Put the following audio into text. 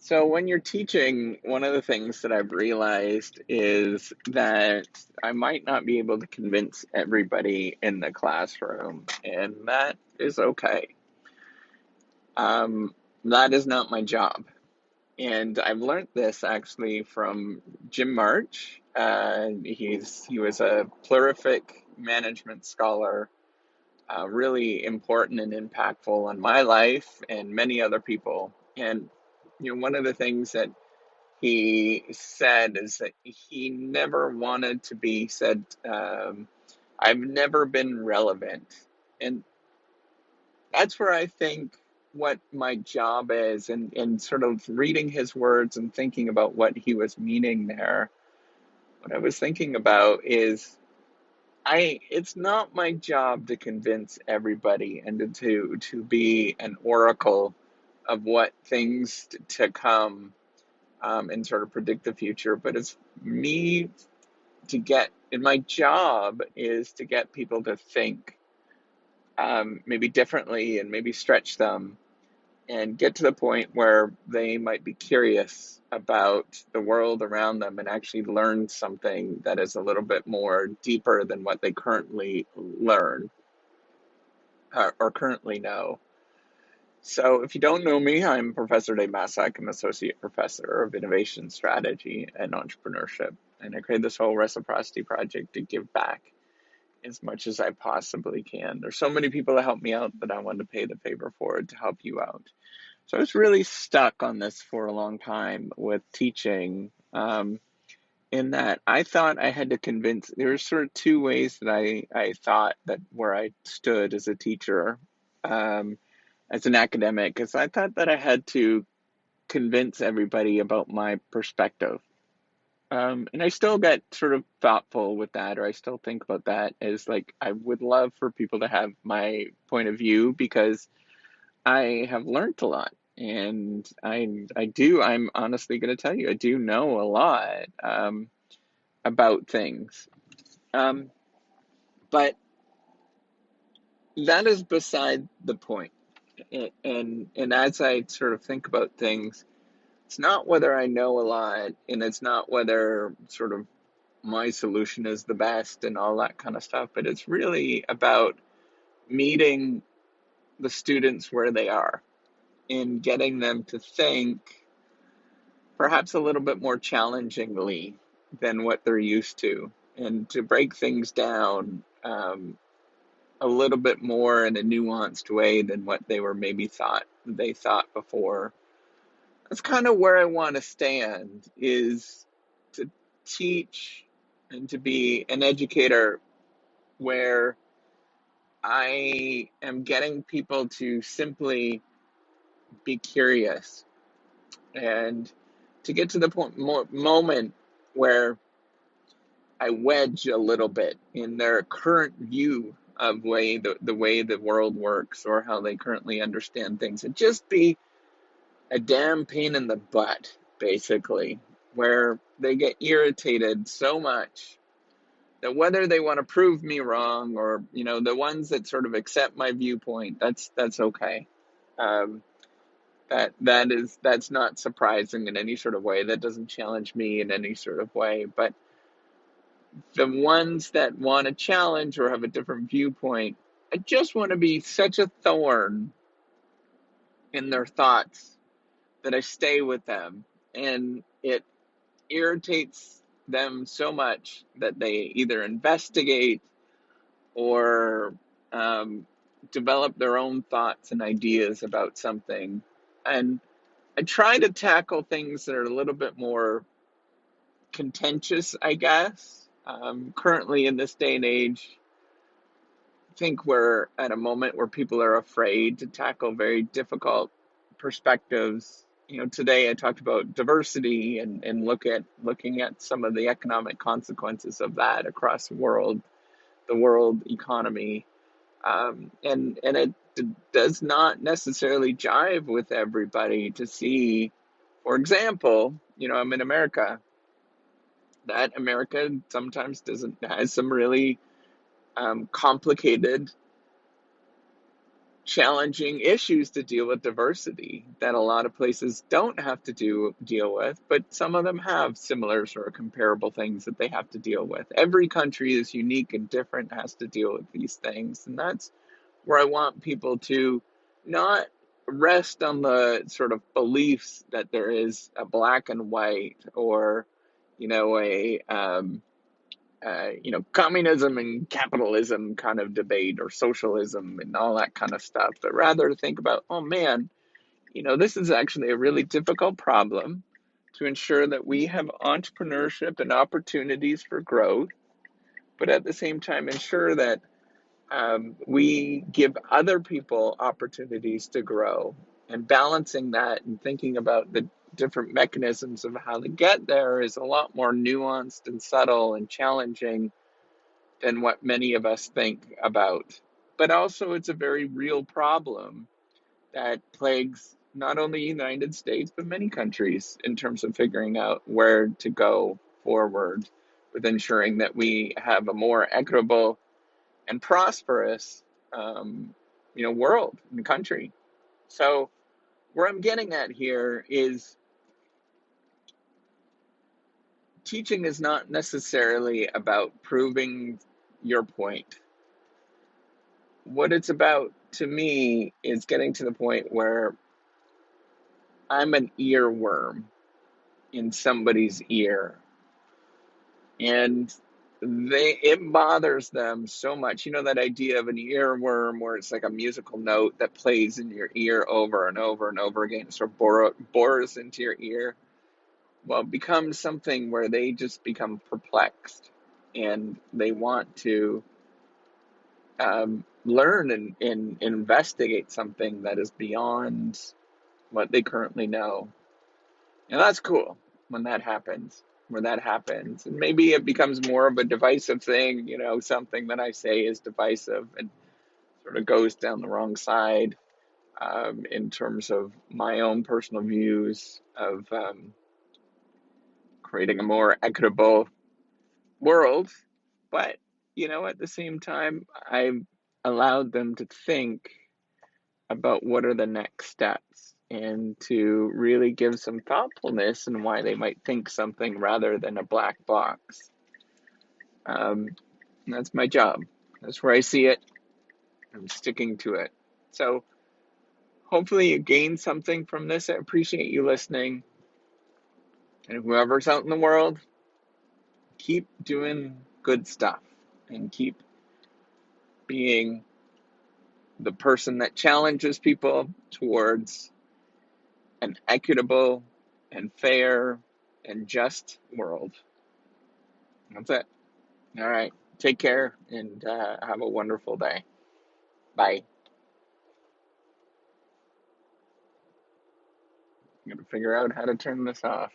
So when you're teaching, one of the things that I've realized is that I might not be able to convince everybody in the classroom, and that is okay. Um, that is not my job. And I've learned this actually from Jim March. He was a prolific management scholar, really important and impactful on my life and many other people. And one of the things that he said is that he never wanted to be said, I've never been relevant. And that's where I think what my job is, and sort of reading his words and thinking about what he was meaning there. What I was thinking about is it's not my job to convince everybody and to be an oracle of what things to come, and sort of predict the future, but it's me and my job is to get people to think, maybe differently and maybe stretch them and get to the point where they might be curious about the world around them and actually learn something that is a little bit more deeper than what they currently learn, or currently know. So if you don't know me, I'm Professor Dave Massac. I'm Associate Professor of Innovation Strategy and Entrepreneurship. And I created this whole reciprocity project to give back as much as I possibly can. There's so many people that help me out that I wanted to pay the favor forward to help you out. So I was really stuck on this for a long time with teaching, in that I thought I had to convince, there were sort of two ways that I thought that where I stood as a teacher, as an academic, because I thought that I had to convince everybody about my perspective. And I still get sort of thoughtful with that, or I still think about that as like, I would love for people to have my point of view because I have learned a lot. And I'm honestly going to tell you, I do know a lot, about things. Um, but that is beside the point. And as I sort of think about things, it's not whether I know a lot, and it's not whether sort of my solution is the best and all that kind of stuff, but it's really about meeting the students where they are and getting them to think perhaps a little bit more challengingly than what they're used to, and to break things down, a little bit more in a nuanced way than what they thought before. That's kind of where I want to stand, is to teach and to be an educator where I am getting people to simply be curious and to get to the moment where I wedge a little bit in their current view of the way the world works or how they currently understand things, and just be a damn pain in the butt, basically, where they get irritated so much that whether they want to prove me wrong or, the ones that sort of accept my viewpoint, that's okay. Um, that's not surprising in any sort of way. That doesn't challenge me in any sort of way. But the ones that want to challenge or have a different viewpoint, I just want to be such a thorn in their thoughts that I stay with them. And it irritates them so much that they either investigate or, develop their own thoughts and ideas about something. And I try to tackle things that are a little bit more contentious, I guess. Currently, in this day and age, I think we're at a moment where people are afraid to tackle very difficult perspectives. Today I talked about diversity and looking at some of the economic consequences of that across the world economy. And it does not necessarily jive with everybody to see, for example, I'm in America. That America sometimes doesn't has some really, complicated challenging issues to deal with diversity that a lot of places don't have to deal with, but some of them have similar sort of comparable things that they have to deal with. Every country is unique and different, has to deal with these things, and that's where I want people to not rest on the sort of beliefs that there is a black and white, or communism and capitalism kind of debate, or socialism and all that kind of stuff, but rather to think about, oh man, this is actually a really difficult problem, to ensure that we have entrepreneurship and opportunities for growth, but at the same time ensure that we give other people opportunities to grow, and balancing that and thinking about the different mechanisms of how to get there is a lot more nuanced and subtle and challenging than what many of us think about. But also, it's a very real problem that plagues not only the United States, but many countries, in terms of figuring out where to go forward with ensuring that we have a more equitable and prosperous, world and country. So, where I'm getting at here is, teaching is not necessarily about proving your point. What it's about to me is getting to the point where I'm an earworm in somebody's ear, and it bothers them so much. That idea of an earworm, where it's like a musical note that plays in your ear over and over and over again, it sort of bores into your ear. Well, it becomes something where they just become perplexed, and they want to learn and investigate something that is beyond what they currently know. And that's cool when that happens, And maybe it becomes more of a divisive thing, something that I say is divisive and sort of goes down the wrong side, in terms of my own personal views of creating a more equitable world. But, at the same time, I've allowed them to think about what are the next steps, and to really give some thoughtfulness in why they might think something rather than a black box. Um, that's my job. That's where I see it. I'm sticking to it. So hopefully you gain something from this. I appreciate you listening. And whoever's out in the world, keep doing good stuff, and keep being the person that challenges people towards an equitable and fair and just world. That's it. All right. Take care, and have a wonderful day. Bye. I'm going to figure out how to turn this off.